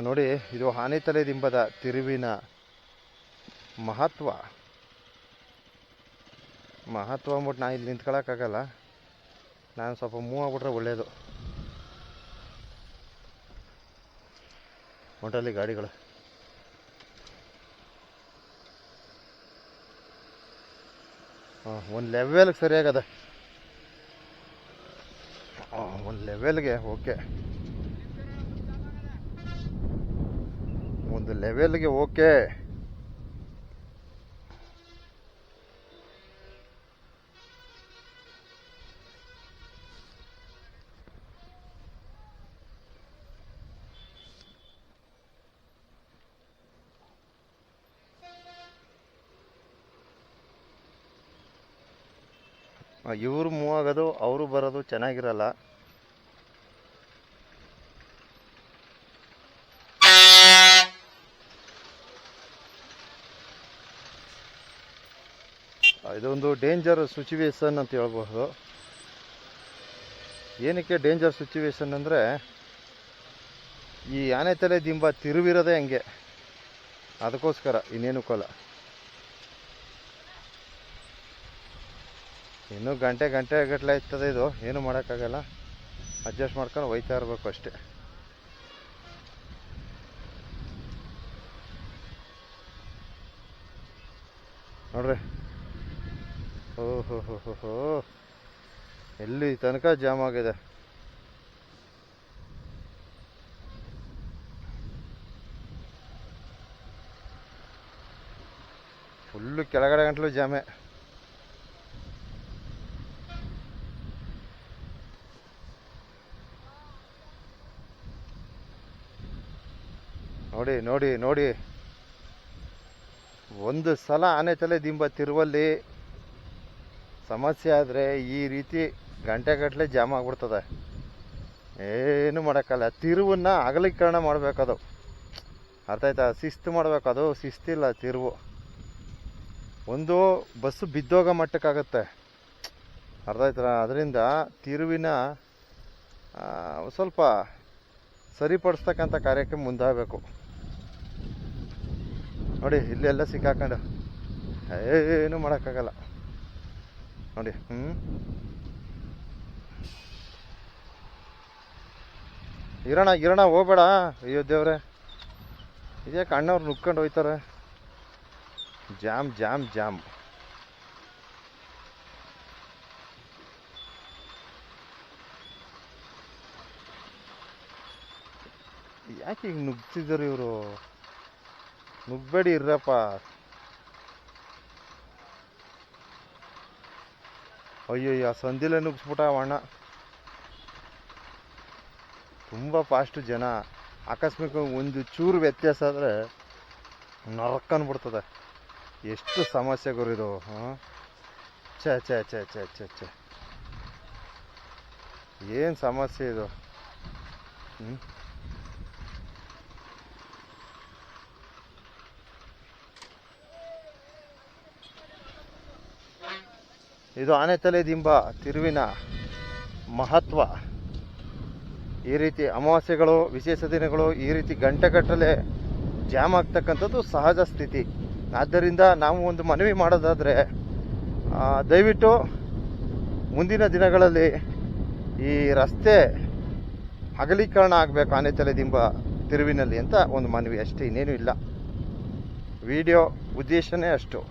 ನೋಡಿ, ಇದು ಆನೆತಲೆ ದಿಂಬದ ತಿರುವಿನ ಮಹತ್ವ ಅಂದ್ಬಿಟ್ಟು ನಾನು ಇಲ್ಲಿ ನಿಂತ್ಕೊಳ್ಳೋಕ್ಕಾಗಲ್ಲ. ನಾನು ಸ್ವಲ್ಪ ಮೂವ್ ಆಗ್ಬಿಟ್ರೆ ಒಳ್ಳೆಯದು. ಹೊಂಟಲ್ಲಿ ಗಾಡಿಗಳು. ಒಂದು ಲೆವೆಲ್ಗೆ ಸರಿಯಾಗದ, ಒಂದು ಲೆವೆಲ್ಗೆ ಓಕೆ, ಒಂದು ಲೆವೆಲ್ಗೆ ಓಕೆ. ಇವರು ಮೂವ್ ಆಗೋದು ಅವರು ಬರೋದು ಚೆನ್ನಾಗಿರಲ್ಲ. ಇದೊಂದು ಡೇಂಜರ್ ಸಿಚುವೇಶನ್ ಅಂತ ಹೇಳ್ಬಹುದು. ಏನಕ್ಕೆ ಡೇಂಜರ್ ಸಿಚುವೇಶನ್ ಅಂದರೆ, ಈ ಆನೆತಲೆ ದಿಂಬ ತಿರುವಿರೋದೇ ಹಂಗೆ, ಅದಕ್ಕೋಸ್ಕರ, ಇನ್ನೇನಕ್ಕಲ್ಲ. ಇನ್ನೂ ಗಂಟೆ ಗಟ್ಟಲೆ ಇರ್ತದೆ ಇದು, ಏನು ಮಾಡೋಕ್ಕಾಗಲ್ಲ. ಅಡ್ಜಸ್ಟ್ ಮಾಡ್ಕೊಂಡು ಹೋಯ್ತಾ ಇರಬೇಕು ಅಷ್ಟೇ. ನೋಡ್ರಿ, ಓಹೋ ಎಲ್ಲಿ ತನಕ ಜಾಮ್ ಆಗಿದೆ. ಫುಲ್ಲು ಕೆಳಗಡೆ ಗಂಟಲು ಜಾಮೆ. ನೋಡಿ ನೋಡಿ ನೋಡಿ, ಒಂದು ಸಲ ಆನೆತಲೆ ದಿಂಬ ತಿರುವಲ್ಲಿ ಸಮಸ್ಯೆ ಆದರೆ ಈ ರೀತಿ ಗಂಟೆಗಟ್ಟಲೆ ಜಾಮ್ ಆಗ್ಬಿಡ್ತದೆ. ಏನು ಮಾಡೋಕ್ಕಲ್ಲ. ತಿರುವನ್ನು ಅಗಲೀಕರಣ ಮಾಡಬೇಕದು, ಅರ್ಥ ಆಯ್ತಾ? ಶಿಸ್ತು ಮಾಡಬೇಕು. ಅದು ಶಿಸ್ತಿಲ್ಲ ತಿರುವು. ಒಂದು ಬಸ್ಸು ಬಿದ್ದೋಗೋ ಮಟ್ಟಕ್ಕಾಗತ್ತೆ, ಅರ್ಥ ಆಯ್ತಾ? ಅದರಿಂದ ತಿರುವಿನ ಸ್ವಲ್ಪ ಸರಿಪಡಿಸ್ತಕ್ಕಂಥ ಕಾರ್ಯಕ್ಕೆ ಮುಂದಾಗಬೇಕು. ನೋಡಿ, ಇಲ್ಲೆಲ್ಲ ಸಿಕ್ಕಾಕೊಂಡು ಏನು ಮಾಡೋಕ್ಕಾಗಲ್ಲ ನೋಡಿ. ಇರೋಣ ಹೋಗ್ಬೇಡ. ಅಯ್ಯೋ ದೇವ್ರೆ, ಇದ್ಯಾಕೆ ಅಣ್ಣವ್ರು ನುಗ್ಕೊಂಡು ಹೋಯ್ತಾರೆ? ಜಾಮ್ ಜಾಮ್ ಜಾಮ್. ಯಾಕೆ ಈಗ ನುಗ್ತಿದ್ದಾರೆ ಇವರು? ನುಗ್ಬೇಡಿ, ಇರ್ರಪ್ಪ. ಅಯ್ಯಯ್ಯ, ಸಂದಿಲೆ ನುಗ್ಸ್ಬಿಟ್ಟ ಅಣ್ಣ. ತುಂಬ ಫಾಸ್ಟು ಜನ. ಆಕಸ್ಮಿಕ ಒಂದು ಚೂರು ವ್ಯತ್ಯಾಸ ಆದರೆ ನರಕ್ಕನ್ಬಿಡ್ತದೆ. ಎಷ್ಟು ಸಮಸ್ಯೆ ಗುರಿದು. ಛೇ ಛೇ ಛೇ ಛೇ ಛೇ ಛೇ, ಏನು ಸಮಸ್ಯೆ ಇದು? ಇದು ಆನೆತಲೆ ದಿಂಬ ತಿರುವಿನ ಮಹತ್ವ. ಈ ರೀತಿ ಅಮಾವಾಸ್ಯೆಗಳು, ವಿಶೇಷ ದಿನಗಳು ಈ ರೀತಿ ಗಂಟೆಗಟ್ಟಲೆ ಜಾಮ್ ಆಗ್ತಕ್ಕಂಥದ್ದು ಸಹಜ ಸ್ಥಿತಿ. ಆದ್ದರಿಂದ ನಾವು ಒಂದು ಮನವಿ ಮಾಡೋದಾದರೆ, ದಯವಿಟ್ಟು ಮುಂದಿನ ದಿನಗಳಲ್ಲಿ ಈ ರಸ್ತೆ ಅಗಲೀಕರಣ ಆಗಬೇಕು ಆನೆತಲೆ ದಿಂಬ ತಿರುವಿನಲ್ಲಿ ಅಂತ ಒಂದು ಮನವಿ ಅಷ್ಟೇ, ಇನ್ನೇನು ಇಲ್ಲ. ವಿಡಿಯೋ ಉದ್ದೇಶನೇ ಅಷ್ಟು.